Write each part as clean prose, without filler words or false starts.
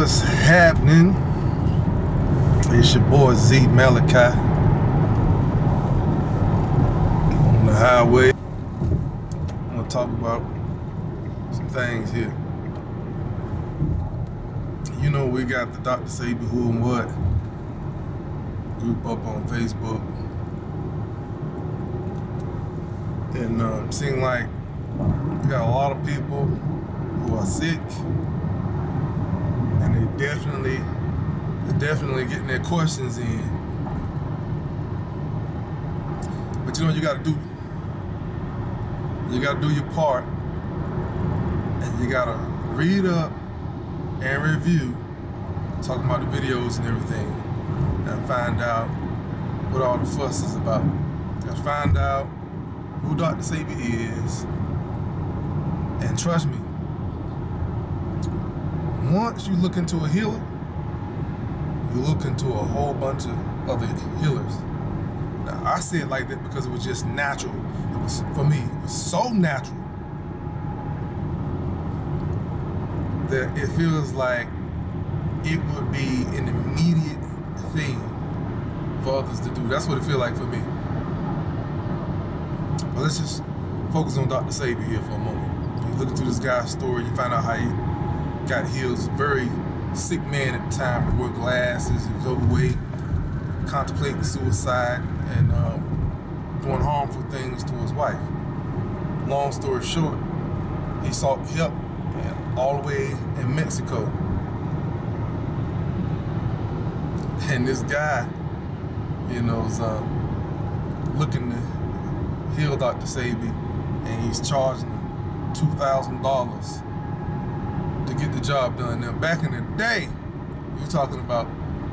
What's happening? It's your boy Zee Malachi on the highway. I'm gonna talk about some things here. You know, we got the Dr. Sebi Who and What group up on Facebook, and seem like we got a lot of people who are sick, and they're definitely getting their questions in. But you know what you gotta do? You gotta do your part, and you gotta read up and review, talking about the videos and everything, and find out what all the fuss is about. You gotta find out who Dr. Sebi is, and trust me, once you look into a healer, you look into a whole bunch of other healers. Now, I say it like that because it was just natural. It was, for me, it was so natural that it feels like it would be an immediate thing for others to do. That's what it feels like for me. But let's just focus on Dr. Sebi here for a moment. You look into this guy's story, you find out how he got healed. He was a very sick man at the time. He wore glasses, he was overweight, contemplating suicide, and doing harmful things to his wife. Long story short, he sought help all the way in Mexico. And this guy, you know, is looking to heal Dr. Sebi, and he's charging him $2,000 to get the job done. Now, back in the day, you're talking about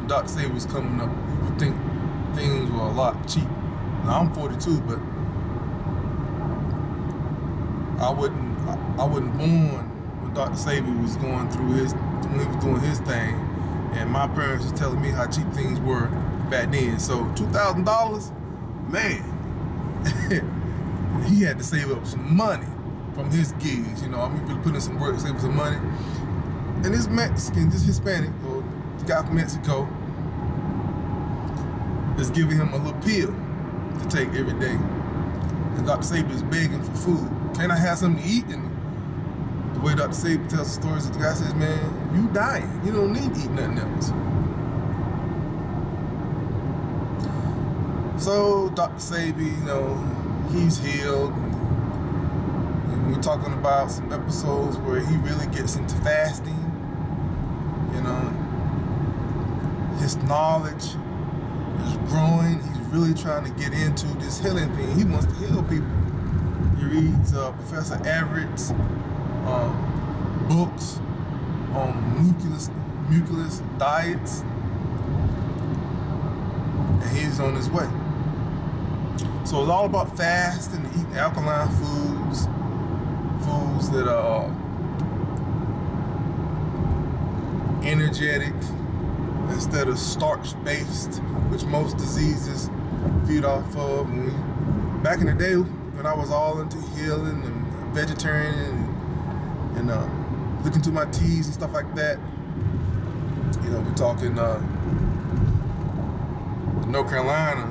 Dr. Sebi was coming up, you would think things were a lot cheap. Now, I'm 42, but I wasn't born when Dr. Sebi was going through when he was doing his thing, and my parents was telling me how cheap things were back then. So $2,000, man, he had to save up some money from his gigs. You know, I mean, really put in some work to save some money. And this Mexican, this Hispanic, or the guy from Mexico, is giving him a little pill to take every day. And Dr. Sebi is begging for food. Can I have something to eat? And the way Dr. Sebi tells the stories, the guy says, man, you dying. You don't need to eat nothing else. So Dr. Sebi, you know, he's healed. And we're talking about some episodes where he really gets into fasting. You know, his knowledge is growing. He's really trying to get into this healing thing. He wants to heal people. He reads Professor Everett's books on mucilus diets, and he's on his way. So it's all about fasting, eating alkaline foods, foods that are energetic instead of starch-based, which most diseases feed off of. Back in the day, when I was all into healing and vegetarian and looking to my teas and stuff like that, you know, we're talking North Carolina,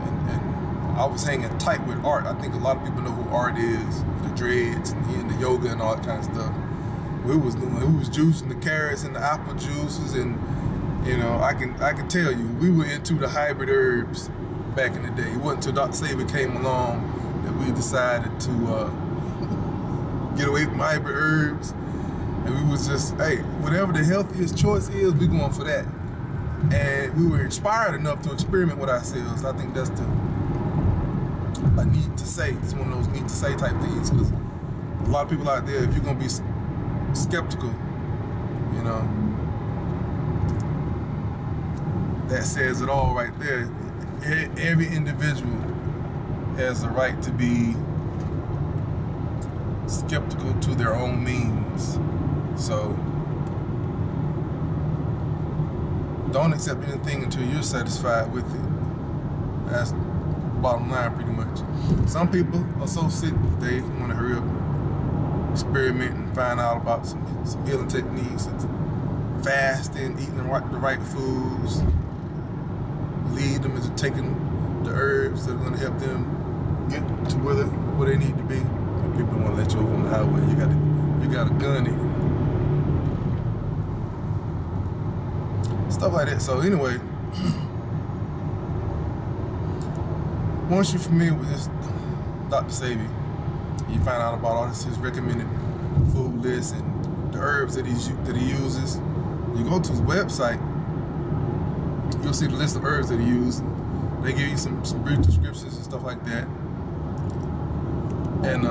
and I was hanging tight with Art. I think a lot of people know who Art is, the dreads and the yoga and all that kind of stuff. We was juicing the carrots and the apple juices, and you know, I can tell you, we were into the hybrid herbs back in the day. It wasn't until Dr. Sebi came along that we decided to get away from hybrid herbs, and we was just, hey, whatever the healthiest choice is, we going for that. And we were inspired enough to experiment with ourselves. I think that's a need to say. It's one of those need to say type things, because a lot of people out there, if you're gonna be skeptical, you know, that says it all right there. Every individual has the right to be skeptical to their own means. So don't accept anything until you're satisfied with it. That's the bottom line, pretty much. Some people are so sick they want to hurry up, experiment, and find out about some healing techniques and fasting, eating the right foods, lead them into taking the herbs that are going to help them get to where they need to be. And people don't want to let you over on the highway. You got a gun in you. Stuff like that. So anyway, once you're familiar with this Dr. Sebi, you find out about all his recommended food list and the herbs that he uses. You go to his website, you'll see the list of herbs that he uses. They give you some brief descriptions and stuff like that. And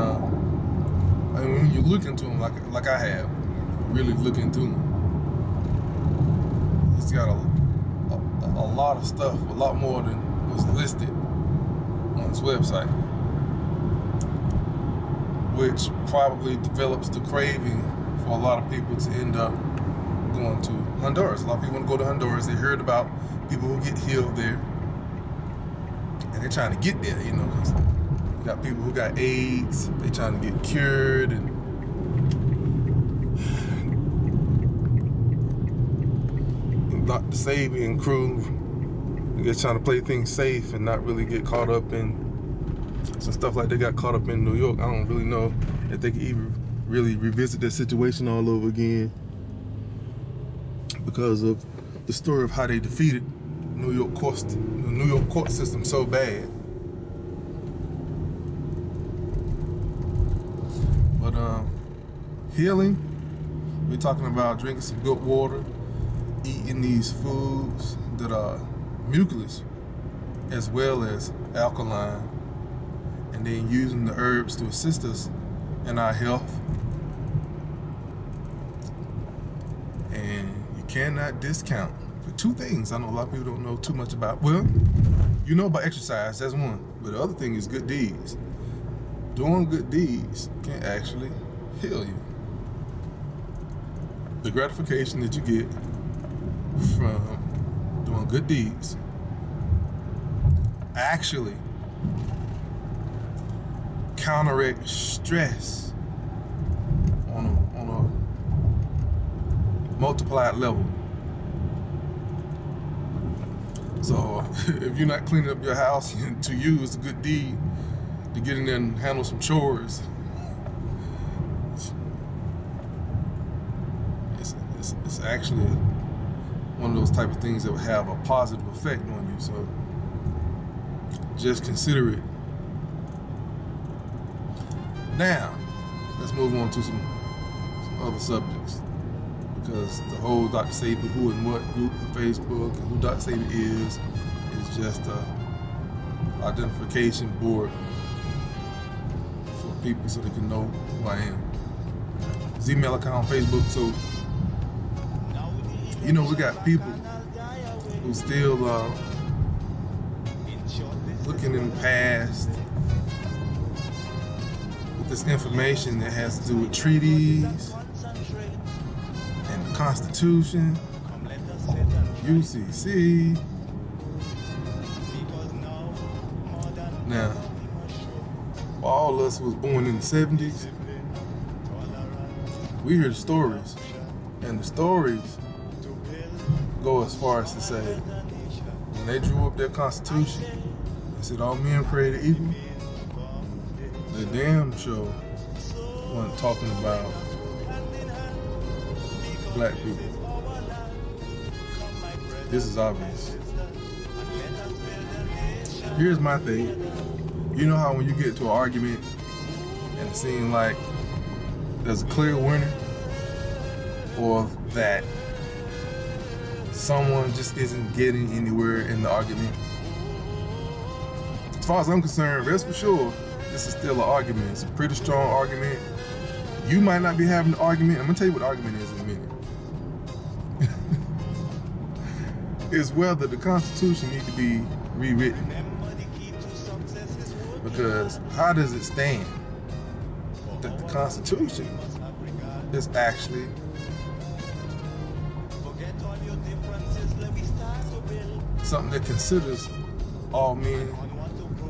when you look into them, like I have, really look into them, it's got a lot of stuff, a lot more than was listed on his website, which probably develops the craving for a lot of people to end up going to Honduras. A lot of people want to go to Honduras. They heard about people who get healed there, and they're trying to get there, you know, because you got people who got AIDS, they trying to get cured, and Dr. Sebi and crew, they're trying to play things safe and not really get caught up in some stuff like they got caught up in New York. I don't really know if they can even really revisit that situation all over again because of the story of how they defeated the New York court system so bad. But healing, we're talking about drinking some good water, eating these foods that are mucilous as well as alkaline, and then using the herbs to assist us in our health. And you cannot discount for two things I know a lot of people don't know too much about. Well, you know about exercise, that's one, but the other thing is good deeds. Doing good deeds can actually heal you. The gratification that you get from doing good deeds actually counteract stress on a multiplied level. So if you're not cleaning up your house, to you it's a good deed to get in there and handle some chores. It's actually one of those type of things that will have a positive effect on you. So just consider it. Now, let's move on to some other subjects, because the whole Dr. Sebi who and what group on Facebook and who Dr. Sebi is just a identification board for people so they can know who I am. Zee Malachi on Facebook. So, you know, we got people who still looking in the past with this information that has to do with treaties and the Constitution, UCC. Now, all of us was born in the 70s, we hear the stories, and the stories go as far as to say, when they drew up their Constitution, they said all men created equal. The damn show wasn't talking about black people. This is obvious. Here's my thing. You know how when you get to an argument and it seems like there's a clear winner, or that someone just isn't getting anywhere in the argument? As far as I'm concerned, rest for sure, this is still an argument. It's a pretty strong argument. You might not be having an argument. I'm gonna tell you what the argument is in a minute. It's whether the Constitution needs to be rewritten. Because how does it stand that the Constitution is actually something that considers all men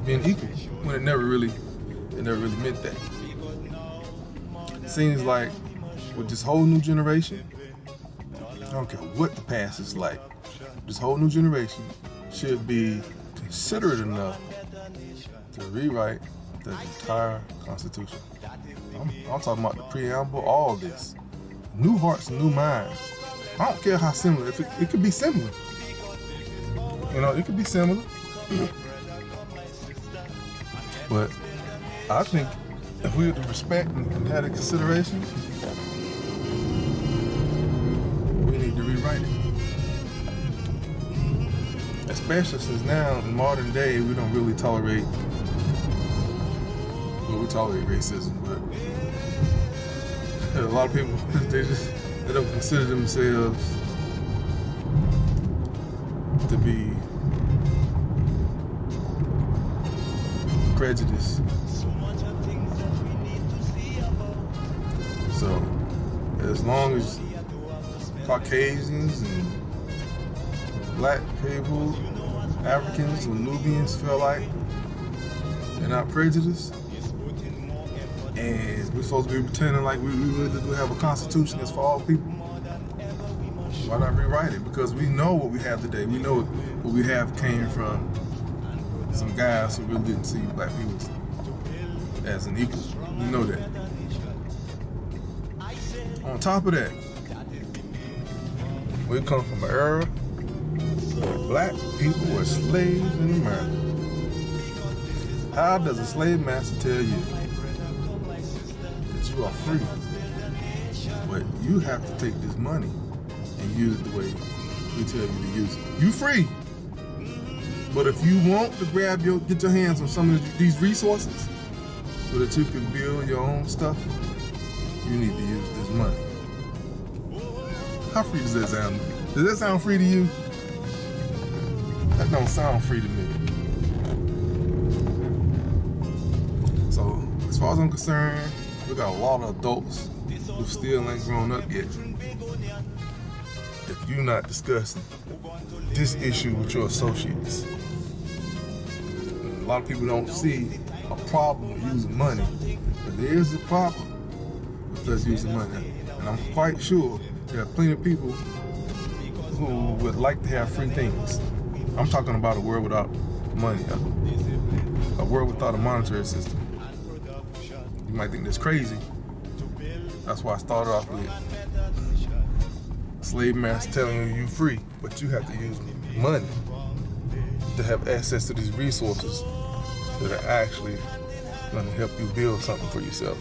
being equal, when it never really meant that? It seems like with this whole new generation, I don't care what the past is like. This whole new generation should be considerate enough to rewrite the entire Constitution. I'm talking about the preamble, all this. New hearts and new minds. I don't care how similar. If it could be similar. You know, it could be similar. But I think if we were to respect and have the consideration, we need to rewrite it. Especially since now, in modern day, we don't really tolerate, well, we tolerate racism, but a lot of people, they don't consider themselves to be prejudiced. So, as long as Caucasians and black people, Africans or Nubians feel like they're not prejudiced, and we're supposed to be pretending like we really do have a constitution that's for all people, why not rewrite it? Because we know what we have today. We know what we have came from some guys who really didn't see black people as an equal. We know that. On top of that, we come from an era where black people were slaves in America. How does a slave master tell you that you are free, but you have to take this money and use it the way we tell you to use it? You free, but if you want to get your hands on some of these resources so that you can build your own stuff, you need to use this money. How free does that sound? Does that sound free to you? That don't sound free to me. So, as far as I'm concerned, we got a lot of adults who still ain't grown up yet. If you're not discussing this issue with your associates, a lot of people don't see a problem with using money, but there is a problem with us using money. And I'm quite sure there are plenty of people who would like to have free things. I'm talking about a world without money, a world without a monetary system. You might think that's crazy. That's why I started off with slave master telling you free, but you have to use money to have access to these resources that are actually going to help you build something for yourself.